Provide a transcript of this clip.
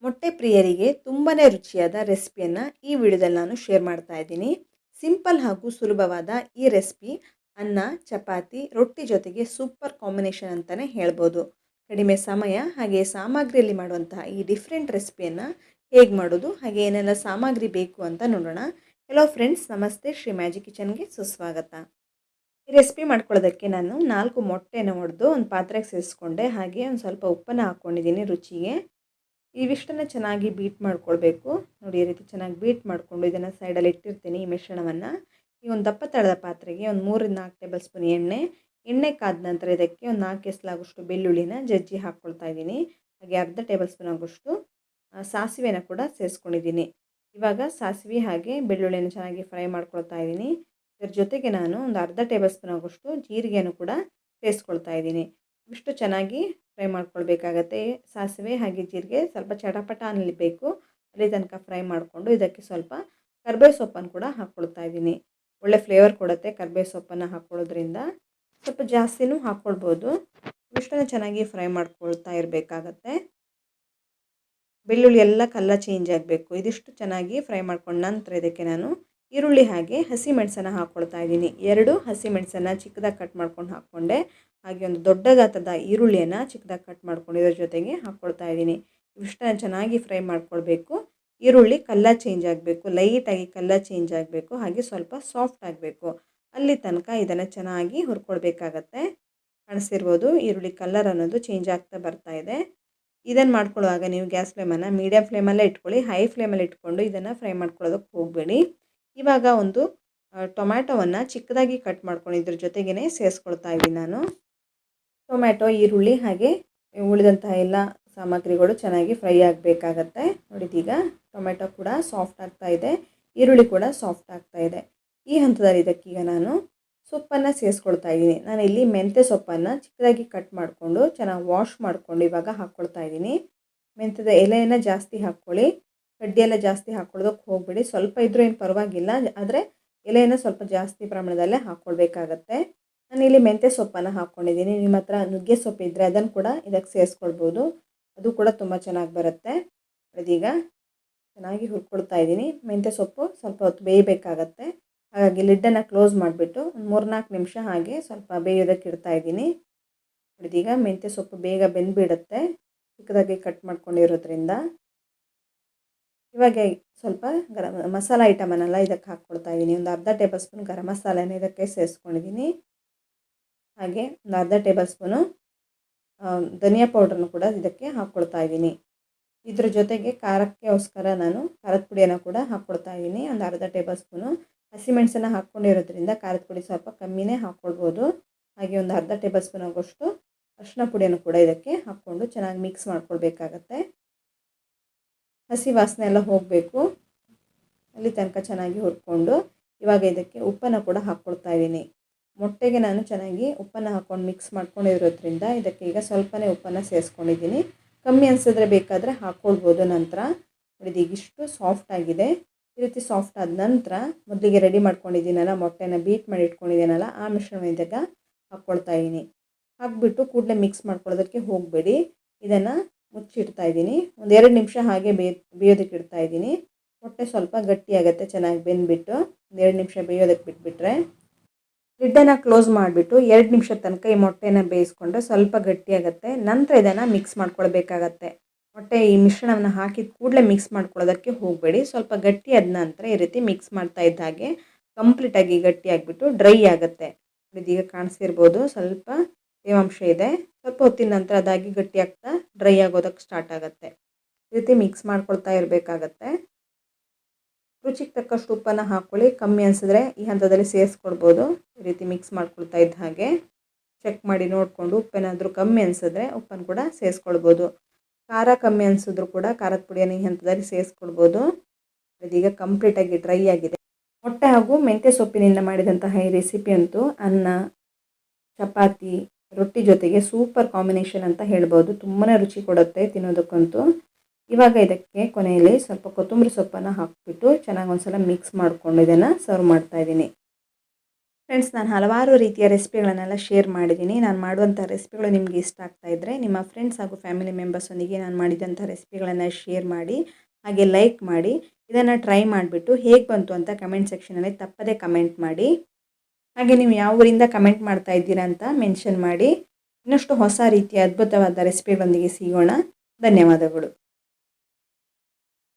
ಮೊಟ್ಟೆ ಪ್ರಿಯರಿಗೆ ತುಂಬಾ ರುಚಿಯಾದ ರೆಸಿಪಿಯನ್ನು ಈ ವಿಡಿಯೋದಲ್ಲಿ ನಾನು ಶೇರ್ ಮಾಡ್ತಾ ಇದ್ದೀನಿ. ಸಿಂಪಲ್ ಹಾಗೂ ಸುಲಭವಾದ ಈ ರೆಸಿಪಿ ಅನ್ನ, ಚಪಾತಿ, ರೊಟ್ಟಿ ಜೊತೆಗೆ ಸೂಪರ್ ಕಾಂಬಿನೇಷನ್ ಅಂತಲೇ ಹೇಳ್ಬೋದು. ಕಡಿಮೆ ಸಮಯ ಹಾಗೆ ಸಾಮಗ್ರಿಯಲ್ಲಿ ಮಾಡುವಂತಹ ಈ ಡಿಫ್ರೆಂಟ್ ರೆಸಿಪಿಯನ್ನು ಹೇಗೆ ಮಾಡೋದು ಹಾಗೆ ಏನೆಲ್ಲ ಸಾಮಗ್ರಿ ಬೇಕು ಅಂತ ನೋಡೋಣ. ಹೆಲೋ ಫ್ರೆಂಡ್ಸ್, ನಮಸ್ತೆ. ಶ್ರೀ ಮ್ಯಾಜಿಕ್ ಕಿಚನ್ಗೆ ಸುಸ್ವಾಗತ. ಈ ರೆಸಿಪಿ ಮಾಡ್ಕೊಳ್ಳೋದಕ್ಕೆ ನಾನು 4 ಮೊಟ್ಟೆನ ಒಡೆದು ಒಂದು ಪಾತ್ರೆಗೆ ಸೇರಿಸ್ಕೊಂಡೆ. ಹಾಗೆ ಒಂದು ಸ್ವಲ್ಪ ಉಪ್ಪನ್ನು ಹಾಕ್ಕೊಂಡಿದ್ದೀನಿ ರುಚಿಗೆ. ಇವಿಷ್ಟನ್ನು ಚೆನ್ನಾಗಿ ಬೀಟ್ ಮಾಡ್ಕೊಳ್ಬೇಕು. ನೋಡಿ, ಈ ರೀತಿ ಚೆನ್ನಾಗಿ ಬೀಟ್ ಮಾಡಿಕೊಂಡು ಇದನ್ನು ಸೈಡಲ್ಲಿ ಇಟ್ಟಿರ್ತೀನಿ. ಈ ಮಿಶ್ರಣವನ್ನು ಈ ಒಂದು ದಪ್ಪ ತಳದ ಪಾತ್ರೆಗೆ ಒಂದು 3-4 ಟೇಬಲ್ ಸ್ಪೂನ್ ಎಣ್ಣೆ ಕಾದ ನಂತರ ಇದಕ್ಕೆ ಒಂದು 4 ಎಸಳಾಗುವಷ್ಟು ಬೆಳ್ಳುಳ್ಳಿನ ಜಜ್ಜಿ ಹಾಕ್ಕೊಳ್ತಾ ಇದ್ದೀನಿ. ಹಾಗೆ ಅರ್ಧ ಟೇಬಲ್ ಸ್ಪೂನ್ ಆಗುವಷ್ಟು ಸಾಸಿವೆನ ಕೂಡ ಸೇರಿಸ್ಕೊಂಡಿದ್ದೀನಿ. ಇವಾಗ ಸಾಸಿವೆ ಹಾಗೆ ಬೆಳ್ಳುಳ್ಳಿನ ಚೆನ್ನಾಗಿ ಫ್ರೈ ಮಾಡ್ಕೊಳ್ತಾ ಇದ್ದೀನಿ. ಇದರ ಜೊತೆಗೆ ನಾನು ಒಂದು ಅರ್ಧ ಟೇಬಲ್ ಸ್ಪೂನ್ ಆಗುವಷ್ಟು ಜೀರಿಗೆಯನ್ನು ಕೂಡ ಸೇರಿಸ್ಕೊಳ್ತಾ ಇದ್ದೀನಿ. ಇಷ್ಟು ಚೆನ್ನಾಗಿ ಫ್ರೈ ಮಾಡ್ಕೊಳ್ಬೇಕಾಗತ್ತೆ. ಸಾಸಿವೆ ಹಾಗೆ ಜೀರಿಗೆ ಸ್ವಲ್ಪ ಚಟಪಟ ಅನ್ನಲಿಬೇಕು, ಅಲ್ಲಿ ತನಕ ಫ್ರೈ ಮಾಡಿಕೊಂಡು ಇದಕ್ಕೆ ಸ್ವಲ್ಪ ಕರಿಬೇವು ಸೊಪ್ಪನ್ನು ಕೂಡ ಹಾಕ್ಕೊಳ್ತಾ ಇದ್ದೀನಿ. ಒಳ್ಳೆ ಫ್ಲೇವರ್ ಕೊಡುತ್ತೆ ಕರಿಬೇವು ಸೊಪ್ಪನ್ನು ಹಾಕ್ಕೊಳ್ಳೋದ್ರಿಂದ. ಸ್ವಲ್ಪ ಜಾಸ್ತಿನೂ ಹಾಕ್ಕೊಳ್ಬೋದು. ಇಷ್ಟನ್ನು ಚೆನ್ನಾಗಿ ಫ್ರೈ ಮಾಡ್ಕೊಳ್ತಾ ಇರಬೇಕಾಗತ್ತೆ. ಬೆಳ್ಳುಳ್ಳಿ ಎಲ್ಲ ಕಲರ್ ಚೇಂಜ್ ಆಗಬೇಕು. ಇದಿಷ್ಟು ಚೆನ್ನಾಗಿ ಫ್ರೈ ಮಾಡ್ಕೊಂಡ ನಂತರ ಇದಕ್ಕೆ ನಾನು ಈರುಳ್ಳಿ ಹಾಗೆ ಹಸಿಮೆಣಸನ್ನು ಹಾಕ್ಕೊಳ್ತಾ ಇದ್ದೀನಿ. 2 ಹಸಿಮೆಣಸನ್ನು ಚಿಕ್ಕದಾಗಿ ಕಟ್ ಮಾಡ್ಕೊಂಡು ಹಾಕ್ಕೊಂಡೆ. ಹಾಗೆ ಒಂದು ದೊಡ್ಡ ಗಾತ್ರದ ಈರುಳ್ಳಿಯನ್ನು ಚಿಕ್ಕದಾಗಿ ಕಟ್ ಮಾಡ್ಕೊಂಡು ಇದರ ಜೊತೆಗೆ ಹಾಕ್ಕೊಳ್ತಾ ಇದ್ದೀನಿ. ಇಷ್ಟನ್ನು ಚೆನ್ನಾಗಿ ಫ್ರೈ ಮಾಡ್ಕೊಳ್ಬೇಕು. ಈರುಳ್ಳಿ ಕಲರ್ ಚೇಂಜ್ ಆಗಬೇಕು, ಲೈಟಾಗಿ ಕಲರ್ ಚೇಂಜ್ ಆಗಬೇಕು, ಹಾಗೆ ಸ್ವಲ್ಪ ಸಾಫ್ಟ್ ಆಗಬೇಕು. ಅಲ್ಲಿ ತನಕ ಇದನ್ನು ಚೆನ್ನಾಗಿ ಹುರ್ಕೊಳ್ಬೇಕಾಗತ್ತೆ. ಕಾಣಿಸ್ತಿರ್ಬೋದು, ಈರುಳ್ಳಿ ಕಲರ್ ಅನ್ನೋದು ಚೇಂಜ್ ಆಗ್ತಾ ಬರ್ತಾ ಇದೆ. ಇದನ್ನು ಮಾಡ್ಕೊಳ್ಳುವಾಗ ನೀವು ಗ್ಯಾಸ್ ಫ್ಲೇಮನ್ನು ಮೀಡಿಯಮ್ ಫ್ಲೇಮಲ್ಲೇ ಇಟ್ಕೊಳ್ಳಿ. ಹೈ ಫ್ಲೇಮಲ್ಲಿ ಇಟ್ಕೊಂಡು ಇದನ್ನು ಫ್ರೈ ಮಾಡ್ಕೊಳ್ಳೋದಕ್ಕೆ ಹೋಗಬೇಡಿ. ಇವಾಗ ಒಂದು ಟೊಮ್ಯಾಟೊವನ್ನು ಚಿಕ್ಕದಾಗಿ ಕಟ್ ಮಾಡ್ಕೊಂಡು ಇದ್ರ ಜೊತೆಗೇ ಸೇರಿಸ್ಕೊಳ್ತಾ ಇದ್ದೀನಿ ನಾನು. ಟೊಮ್ಯಾಟೊ, ಈರುಳ್ಳಿ ಹಾಗೆ ಉಳಿದಂತಹ ಎಲ್ಲ ಸಾಮಗ್ರಿಗಳು ಚೆನ್ನಾಗಿ ಫ್ರೈ ಆಗಬೇಕಾಗತ್ತೆ. ನೋಡಿದೀಗ ಟೊಮ್ಯಾಟೊ ಕೂಡ ಸಾಫ್ಟ್ ಆಗ್ತಾ ಇದೆ, ಈರುಳ್ಳಿ ಕೂಡ ಸಾಫ್ಟ್ ಆಗ್ತಾ ಇದೆ. ಈ ಹಂತದಲ್ಲಿ ಇದಕ್ಕೀಗ ನಾನು ಸೊಪ್ಪನ್ನು ಸೇರಿಸ್ಕೊಳ್ತಾ ಇದ್ದೀನಿ. ನಾನು ಇಲ್ಲಿ ಮೆಂತ್ಯ ಸೊಪ್ಪನ್ನು ಚಿಕ್ಕದಾಗಿ ಕಟ್ ಮಾಡಿಕೊಂಡು ಚೆನ್ನಾಗಿ ವಾಶ್ ಮಾಡಿಕೊಂಡು ಇವಾಗ ಹಾಕ್ಕೊಳ್ತಾ ಇದ್ದೀನಿ. ಮೆಂತ್ಯದ ಎಲೆಯನ್ನು ಜಾಸ್ತಿ ಹಾಕ್ಕೊಳ್ಳಿ, ಕಡ್ಡಿಯೆಲ್ಲ ಜಾಸ್ತಿ ಹಾಕ್ಕೊಳ್ಳೋದಕ್ಕೆ ಹೋಗಬೇಡಿ. ಸ್ವಲ್ಪ ಇದ್ರೂ ಏನು ಪರವಾಗಿಲ್ಲ, ಆದರೆ ಎಲೆಯನ್ನು ಸ್ವಲ್ಪ ಜಾಸ್ತಿ ಪ್ರಮಾಣದಲ್ಲೇ ಹಾಕ್ಕೊಳ್ಬೇಕಾಗತ್ತೆ. ನಾನಿಲ್ಲಿ ಮೆಂತ್ಯ ಸೊಪ್ಪನ್ನು ಹಾಕ್ಕೊಂಡಿದ್ದೀನಿ. ನಿಮ್ಮ ಹತ್ರ ನುಗ್ಗೆ ಸೊಪ್ಪು ಇದ್ದರೆ ಅದನ್ನು ಕೂಡ ಇದಕ್ಕೆ ಸೇರಿಸ್ಕೊಳ್ಬೋದು, ಅದು ಕೂಡ ತುಂಬ ಚೆನ್ನಾಗಿ ಬರುತ್ತೆ. ಅದೀಗ ಚೆನ್ನಾಗಿ ಹುರ್ಕೊಳ್ತಾ ಇದ್ದೀನಿ. ಮೆಂತ್ಯ ಸೊಪ್ಪು ಸ್ವಲ್ಪ ಹೊತ್ತು ಬೇಯಬೇಕಾಗತ್ತೆ. ಹಾಗಾಗಿ ಲಿಡ್ಡನ್ನು ಕ್ಲೋಸ್ ಮಾಡಿಬಿಟ್ಟು ಒಂದು 3-4 ನಿಮಿಷ ಹಾಗೆ ಸ್ವಲ್ಪ ಬೇಯೋದಕ್ಕೆ ಇಡ್ತಾ ಇದ್ದೀನಿ. ಇದೀಗ ಮೆಂತ್ಯ ಸೊಪ್ಪು ಬೇಗ ಬೆಂದುಬಿಡುತ್ತೆ ಚಿಕ್ಕದಾಗಿ ಕಟ್ ಮಾಡ್ಕೊಂಡಿರೋದ್ರಿಂದ. ಇವಾಗ ಸ್ವಲ್ಪ ಮಸಾಲ ಐಟಮನ್ನೆಲ್ಲ ಇದಕ್ಕೆ ಹಾಕ್ಕೊಳ್ತಾ ಇದ್ದೀನಿ. ಒಂದು ಅರ್ಧ ಟೇಬಲ್ ಸ್ಪೂನ್ ಗರಂ ಮಸಾಲೆನ ಇದಕ್ಕೆ ಸೇರಿಸ್ಕೊಂಡಿದ್ದೀನಿ. ಹಾಗೆ ಒಂದು ಅರ್ಧ ಟೇಬಲ್ ಸ್ಪೂನು ಧನಿಯಾ ಪೌಡ್ರನ್ನು ಕೂಡ ಇದಕ್ಕೆ ಹಾಕ್ಕೊಳ್ತಾ ಇದ್ದೀನಿ. ಇದ್ರ ಜೊತೆಗೆ ಖಾರಕ್ಕೋಸ್ಕರ ನಾನು ಖಾರದ ಪುಡಿಯನ್ನು ಕೂಡ ಹಾಕ್ಕೊಳ್ತಾ ಇದ್ದೀನಿ. ಒಂದು ಅರ್ಧ ಟೇಬಲ್ ಸ್ಪೂನು ಹಸಿಮೆಣಸನ್ನು ಹಾಕ್ಕೊಂಡಿರೋದ್ರಿಂದ ಖಾರದ ಪುಡಿ ಸ್ವಲ್ಪ ಕಮ್ಮಿನೇ ಹಾಕ್ಕೊಳ್ಬೋದು. ಹಾಗೆ ಒಂದು ಅರ್ಧ ಟೇಬಲ್ ಸ್ಪೂನ್ ಆಗೋಷ್ಟು ಅರಿಶಿನ ಪುಡಿಯನ್ನು ಕೂಡ ಇದಕ್ಕೆ ಹಾಕ್ಕೊಂಡು ಚೆನ್ನಾಗಿ ಮಿಕ್ಸ್ ಮಾಡ್ಕೊಳ್ಬೇಕಾಗತ್ತೆ. ಹಸಿ ವಾಸನೆ ಎಲ್ಲ ಹೋಗಬೇಕು, ಅಲ್ಲಿ ತನಕ ಚೆನ್ನಾಗಿ ಹುರ್ಕೊಂಡು ಇವಾಗ ಇದಕ್ಕೆ ಉಪ್ಪನ್ನು ಕೂಡ ಹಾಕ್ಕೊಳ್ತಾ ಇದ್ದೀನಿ. ಮೊಟ್ಟೆಗೆ ನಾನು ಚೆನ್ನಾಗಿ ಉಪ್ಪನ್ನು ಹಾಕ್ಕೊಂಡು ಮಿಕ್ಸ್ ಮಾಡ್ಕೊಂಡಿರೋದ್ರಿಂದ ಇದಕ್ಕೆ ಈಗ ಸ್ವಲ್ಪನೇ ಉಪ್ಪನ್ನು ಸೇರಿಸ್ಕೊಂಡಿದ್ದೀನಿ. ಕಮ್ಮಿ ಅನಿಸಿದ್ರೆ ಬೇಕಾದರೆ ಹಾಕ್ಕೊಳ್ಬೋದು ನಂತರ. ನೋಡಿ, ಇಷ್ಟು ಸಾಫ್ಟ್ ಆಗಿದೆ. ಈ ರೀತಿ ಸಾಫ್ಟ್ ಆದ ನಂತರ ಮೊದಲಿಗೆ ರೆಡಿ ಮಾಡ್ಕೊಂಡಿದ್ದೀನಲ್ಲ, ಮೊಟ್ಟೆನ ಬೀಟ್ ಮಾಡಿ ಇಟ್ಕೊಂಡಿದ್ದೀನಲ್ಲ, ಆ ಮಿಶ್ರಣ ಇದಕ್ಕೆ ಹಾಕ್ಕೊಳ್ತಾ ಇದ್ದೀನಿ. ಹಾಕ್ಬಿಟ್ಟು ಕೂಡಲೇ ಮಿಕ್ಸ್ ಮಾಡ್ಕೊಳ್ಳೋದಕ್ಕೆ ಹೋಗಬೇಡಿ. ಇದನ್ನು ಮುಚ್ಚಿಡ್ತಾ ಇದ್ದೀನಿ. ಒಂದು 2 ನಿಮಿಷ ಹಾಗೆ ಬೇಯೋದಕ್ಕೆ ಇಡ್ತಾ ಇದ್ದೀನಿ. ಮೊಟ್ಟೆ ಸ್ವಲ್ಪ ಗಟ್ಟಿಯಾಗುತ್ತೆ ಚೆನ್ನಾಗಿ ಬೆಂದುಬಿಟ್ಟು. ಒಂದು 2 ನಿಮಿಷ ಬೇಯೋದಕ್ಕೆ ಬಿಟ್ಬಿಟ್ರೆ ಲಿಡ್ಡನ್ನು ಕ್ಲೋಸ್ ಮಾಡಿಬಿಟ್ಟು 2 ನಿಮಿಷದ ತನಕ ಈ ಮೊಟ್ಟೆನ ಬೇಯಿಸ್ಕೊಂಡ್ರೆ ಸ್ವಲ್ಪ ಗಟ್ಟಿಯಾಗುತ್ತೆ. ನಂತರ ಇದನ್ನು ಮಿಕ್ಸ್ ಮಾಡ್ಕೊಳ್ಬೇಕಾಗತ್ತೆ. ಮೊಟ್ಟೆ ಈ ಮಿಶ್ರಣವನ್ನು ಹಾಕಿದ ಕೂಡಲೇ ಮಿಕ್ಸ್ ಮಾಡ್ಕೊಳ್ಳೋದಕ್ಕೆ ಹೋಗಬೇಡಿ. ಸ್ವಲ್ಪ ಗಟ್ಟಿಯಾದ ನಂತರ ಈ ರೀತಿ ಮಿಕ್ಸ್ ಮಾಡ್ತಾ ಇದ್ದ ಹಾಗೆ ಕಂಪ್ಲೀಟಾಗಿ ಗಟ್ಟಿಯಾಗಿಬಿಟ್ಟು ಡ್ರೈ ಆಗುತ್ತೆ. ಇದೀಗ ಕಾಣಿಸ್ತಿರ್ಬೋದು, ಸ್ವಲ್ಪ ತೇವಾಂಶ ಇದೆ. ಸ್ವಲ್ಪ ಹೊತ್ತಿನ ನಂತರ ಅದಾಗಿ ಗಟ್ಟಿಯಾಗ್ತಾ ಡ್ರೈ ಆಗೋದಕ್ಕೆ ಸ್ಟಾರ್ಟ್ ಆಗುತ್ತೆ. ಈ ರೀತಿ ಮಿಕ್ಸ್ ಮಾಡ್ಕೊಳ್ತಾ ಇರಬೇಕಾಗತ್ತೆ. ರುಚಿಗೆ ತಕ್ಕಷ್ಟು ಉಪ್ಪನ್ನು ಹಾಕ್ಕೊಳ್ಳಿ. ಕಮ್ಮಿ ಅನಿಸಿದ್ರೆ ಈ ಹಂತದಲ್ಲಿ ಸೇರಿಸ್ಕೊಳ್ಬೋದು. ಈ ರೀತಿ ಮಿಕ್ಸ್ ಮಾಡ್ಕೊಳ್ತಾ ಇದ್ದ ಹಾಗೆ ಚೆಕ್ ಮಾಡಿ ನೋಡಿಕೊಂಡು ಉಪ್ಪೇನಾದರೂ ಕಮ್ಮಿ ಅನಿಸಿದ್ರೆ ಉಪ್ಪನ್ನು ಕೂಡ ಸೇರಿಸ್ಕೊಳ್ಬೋದು. ಖಾರ ಕಮ್ಮಿ ಅನಿಸಿದ್ರು ಕೂಡ ಖಾರದ ಪುಡಿಯನ್ನು ಈ ಹಂತದಲ್ಲಿ ಸೇರಿಸ್ಕೊಳ್ಬೋದು. ಇದೀಗ ಕಂಪ್ಲೀಟಾಗಿ ಡ್ರೈ ಆಗಿದೆ. ಮೊಟ್ಟೆ ಹಾಗೂ ಮೆಂತ್ಯ ಸೊಪ್ಪಿನಿಂದ ಮಾಡಿದಂತಹ ಈ ರೆಸಿಪಿ ಅಂತೂ ಅನ್ನ, ಚಪಾತಿ, ರೊಟ್ಟಿ ಜೊತೆಗೆ ಸೂಪರ್ ಕಾಂಬಿನೇಷನ್ ಅಂತ ಹೇಳ್ಬೋದು. ತುಂಬಾ ರುಚಿ ಕೊಡುತ್ತೆ ತಿನ್ನೋದಕ್ಕಂತೂ. ಇವಾಗ ಇದಕ್ಕೆ ಕೊನೆಯಲ್ಲಿ ಸ್ವಲ್ಪ ಕೊತ್ತಂಬರಿ ಸೊಪ್ಪನ್ನು ಹಾಕಿಬಿಟ್ಟು ಚೆನ್ನಾಗಿ ಒಂದ್ಸಲ ಮಿಕ್ಸ್ ಮಾಡಿಕೊಂಡು ಇದನ್ನು ಸರ್ವ್ ಮಾಡ್ತಾಯಿದ್ದೀನಿ. ಫ್ರೆಂಡ್ಸ್, ನಾನು ಹಲವಾರು ರೀತಿಯ ರೆಸಿಪಿಗಳನ್ನೆಲ್ಲ ಶೇರ್ ಮಾಡಿದ್ದೀನಿ. ನಾನು ಮಾಡುವಂಥ ರೆಸಿಪಿಗಳು ನಿಮಗೆ ಇಷ್ಟ ಆಗ್ತಾ ಇದ್ದರೆ ನಿಮ್ಮ ಫ್ರೆಂಡ್ಸ್ ಹಾಗೂ ಫ್ಯಾಮಿಲಿ ಮೆಂಬರ್ಸೊಂದಿಗೆ ನಾನು ಮಾಡಿದಂಥ ರೆಸಿಪಿಗಳನ್ನು ಶೇರ್ ಮಾಡಿ, ಹಾಗೆ ಲೈಕ್ ಮಾಡಿ. ಇದನ್ನು ಟ್ರೈ ಮಾಡಿಬಿಟ್ಟು ಹೇಗೆ ಬಂತು ಅಂತ ಕಮೆಂಟ್ ಸೆಕ್ಷನಲ್ಲಿ ತಪ್ಪದೇ ಕಮೆಂಟ್ ಮಾಡಿ. ಹಾಗೆ ನೀವು ಯಾವ ಊರಿಂದ ಕಮೆಂಟ್ ಮಾಡ್ತಾ ಇದ್ದೀರಾ ಅಂತ ಮೆನ್ಷನ್ ಮಾಡಿ. ಇನ್ನಷ್ಟು ಹೊಸ ರೀತಿಯ ಅದ್ಭುತವಾದ ರೆಸಿಪಿಗಳೊಂದಿಗೆ ಸಿಗೋಣ. ಧನ್ಯವಾದಗಳು.